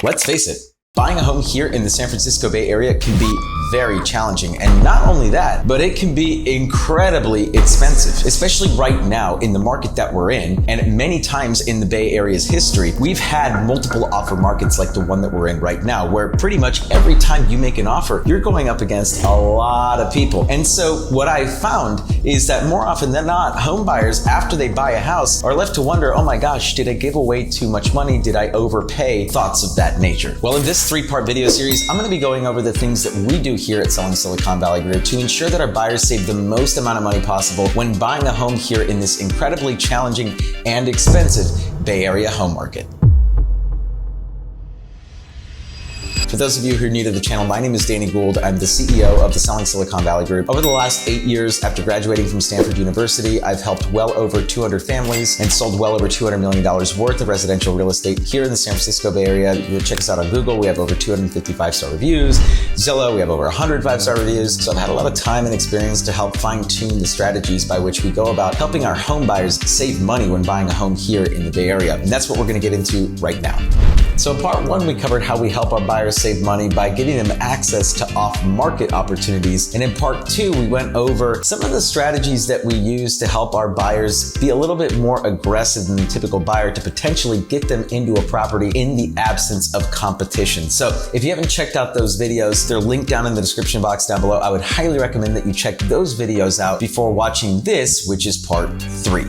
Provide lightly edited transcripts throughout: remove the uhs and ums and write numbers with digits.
Let's face it, buying a home here in the San Francisco Bay Area can be very challenging. And not only that, but it can be incredibly expensive, especially right now in the market that we're in. And many times in the Bay Area's history, we've had multiple offer markets like the one that we're in right now, where pretty much every time you make an offer, you're going up against a lot of people. And so what I found is that more often than not, home buyers, after they buy a house, are left to wonder, oh my gosh, did I give away too much money? Did I overpay? Thoughts of that nature. Well, in this 3-part video series, I'm gonna be going over the things that we do here at Selling Silicon Valley Group to ensure that our buyers save the most amount of money possible when buying a home here in this incredibly challenging and expensive Bay Area home market. For those of you who are new to the channel, my name is Danny Gould. I'm the CEO of the Selling Silicon Valley Group. Over the last 8 years after graduating from Stanford University, I've helped well over 200 families and sold well over $200 million worth of residential real estate here in the San Francisco Bay Area. You can check us out on Google. We have over 250 5-star reviews. Zillow, we have over 100 5-star reviews. So I've had a lot of time and experience to help fine-tune the strategies by which we go about helping our home buyers save money when buying a home here in the Bay Area. And that's what we're going to get into right now. So in part 1, we covered how we help our buyers save money by giving them access to off-market opportunities. And in part 2, we went over some of the strategies that we use to help our buyers be a little bit more aggressive than the typical buyer to potentially get them into a property in the absence of competition. So if you haven't checked out those videos, they're linked down in the description box down below. I would highly recommend that you check those videos out before watching this, which is part 3.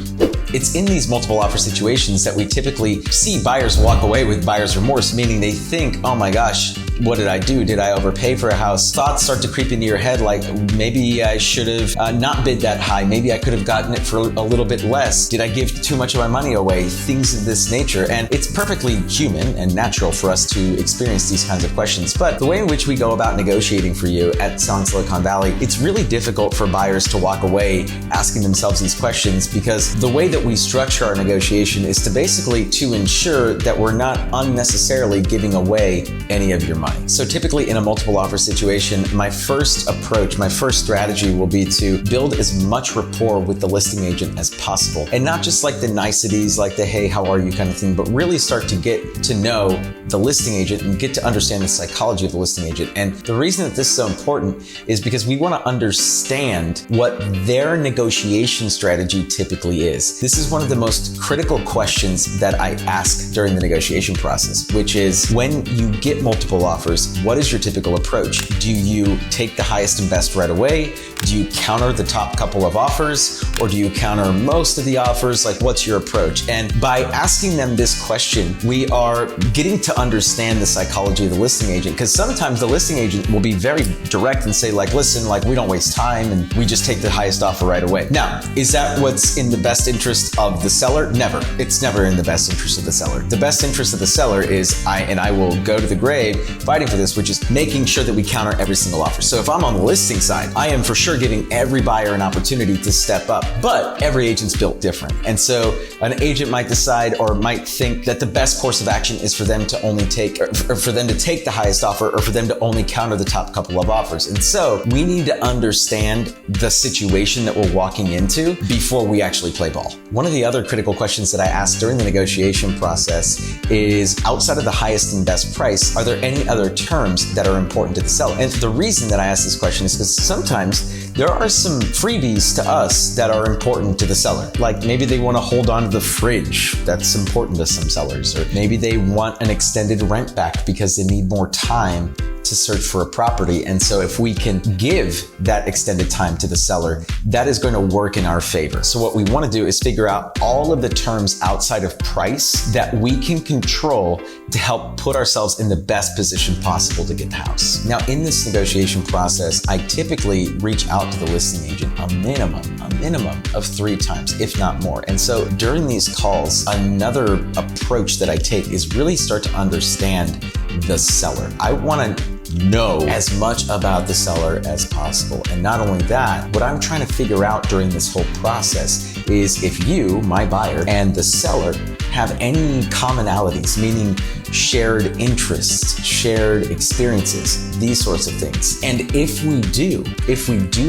It's in these multiple offer situations that we typically see buyers walk away with buyer's remorse, meaning they think, oh my gosh, what did I do? Did I overpay for a house? Thoughts start to creep into your head like, maybe I should have not bid that high. Maybe I could have gotten it for a little bit less. Did I give too much of my money away? Things of this nature. And it's perfectly human and natural for us to experience these kinds of questions. But the way in which we go about negotiating for you at Selling Silicon Valley, it's really difficult for buyers to walk away asking themselves these questions, because the way that we structure our negotiation is to basically to ensure that we're not unnecessarily giving away any of your money. So typically in a multiple offer situation, my first approach, my first strategy will be to build as much rapport with the listing agent as possible. And not just like the niceties, like the, hey, how are you kind of thing, but really start to get to know the listing agent and get to understand the psychology of the listing agent. And the reason that this is so important is because we want to understand what their negotiation strategy typically is. This is one of the most critical questions that I ask during the negotiation process, which is, when you get multiple offers, what is your typical approach? Do you take the highest and best right away? Do you counter the top couple of offers? Or do you counter most of the offers? Like, what's your approach? And by asking them this question, we are getting to understand the psychology of the listing agent, because sometimes the listing agent will be very direct and say like, listen, like, we don't waste time and we just take the highest offer right away. Now, is that what's in the best interest of the seller? Never. It's never in the best interest of the seller. The best interest of the seller is, I will go to the grave fighting for this, which is making sure that we counter every single offer. So if I'm on the listing side, I am for sure giving every buyer an opportunity to step up, but every agent's built different. And so an agent might decide or might think that the best course of action is for them to only take, or for them to take the highest offer, or for them to only counter the top couple of offers. And so we need to understand the situation that we're walking into before we actually play ball. One of the other critical questions that I ask during the negotiation process is, outside of the highest and best price, are there any other terms that are important to the seller? And the reason that I ask this question is because sometimes there are some freebies to us that are important to the seller. Like maybe they want to hold on to the fridge. That's important to some sellers. Or maybe they want an extended rent back because they need more time to search for a property. And so if we can give that extended time to the seller, that is going to work in our favor. So what we want to do is figure out all of the terms outside of price that we can control to help put ourselves in the best position possible to get the house. Now, in this negotiation process, I typically reach out to the listing agent a minimum of 3 times, if not more. And so during these calls, another approach that I take is really start to understand the seller. I want to know as much about the seller as possible. And not only that, what I'm trying to figure out during this whole process is if you, my buyer, and the seller have any commonalities, meaning shared interests, shared experiences, these sorts of things. And if we do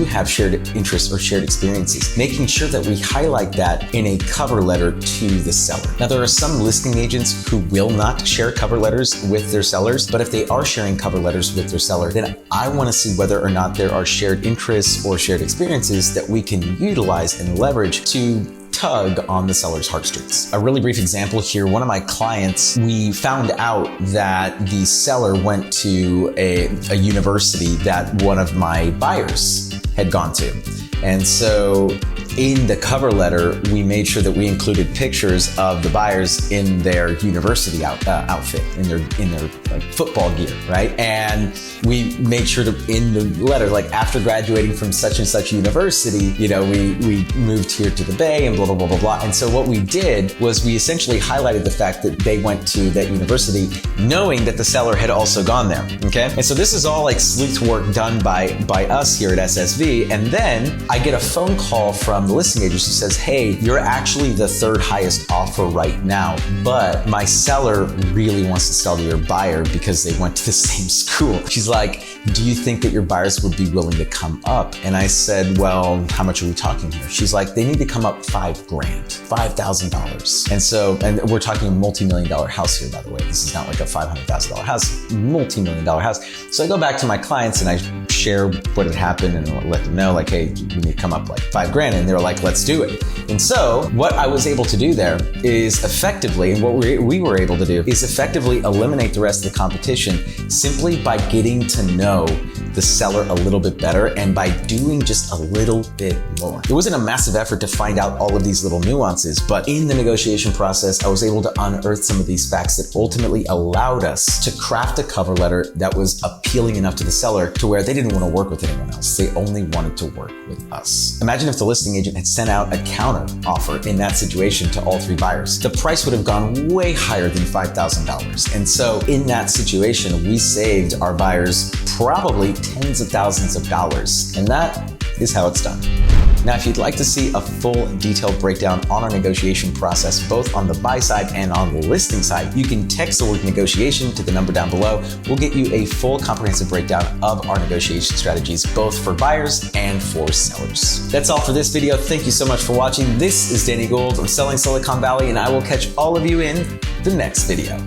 have shared interests or shared experiences, making sure that we highlight that in a cover letter to the seller. Now, there are some listing agents who will not share cover letters with their sellers, but if they are sharing cover letters with their seller, then I want to see whether or not there are shared interests or shared experiences that we can utilize and leverage to tug on the seller's heartstrings. A really brief example here, one of my clients, we found out that the seller went to a university that one of my buyers had gone to. And so in the cover letter, we made sure that we included pictures of the buyers in their university outfit, in their like football gear, right? And we made sure to, in the letter, like after graduating from such and such university, you know, we moved here to the Bay and blah, blah, blah, blah, blah. And so what we did was we essentially highlighted the fact that they went to that university knowing that the seller had also gone there, okay? And so this is all like sleuth work done by us here at SSV. And then I get a phone call from the listing agent who says, hey, you're actually the third highest offer right now, but my seller really wants to sell to your buyer because they went to the same school. She's like, do you think that your buyers would be willing to come up? And I said, well, how much are we talking here? She's like, they need to come up $5,000. And we're talking a multi-million-dollar house here, by the way. This is not like a $500,000 house, multi-million-dollar house. So I go back to my clients and I share what had happened and let them know, like, hey, we need to come up like $5,000. And they were like, let's do it. And so what I was able to do there is effectively, and what we were able to do is effectively eliminate the rest of the competition simply by getting to know the seller a little bit better and by doing just a little bit more. It wasn't a massive effort to find out all of these little nuances, but in the negotiation process, I was able to unearth some of these facts that ultimately allowed us to craft a cover letter that was appealing enough to the seller to where they didn't want to work with anyone else. They only wanted to work with us. Imagine if the listing agent had sent out a counter offer in that situation to all three buyers. The price would have gone way higher than $5,000. And so in that situation, we saved our buyers probably tens of thousands of dollars. And that is how it's done. Now, if you'd like to see a full detailed breakdown on our negotiation process, both on the buy side and on the listing side, you can text the word negotiation to the number down below. We'll get you a full comprehensive breakdown of our negotiation strategies, both for buyers and for sellers. That's all for this video. Thank you so much for watching. This is Danny Gould of Selling Silicon Valley, and I will catch all of you in the next video.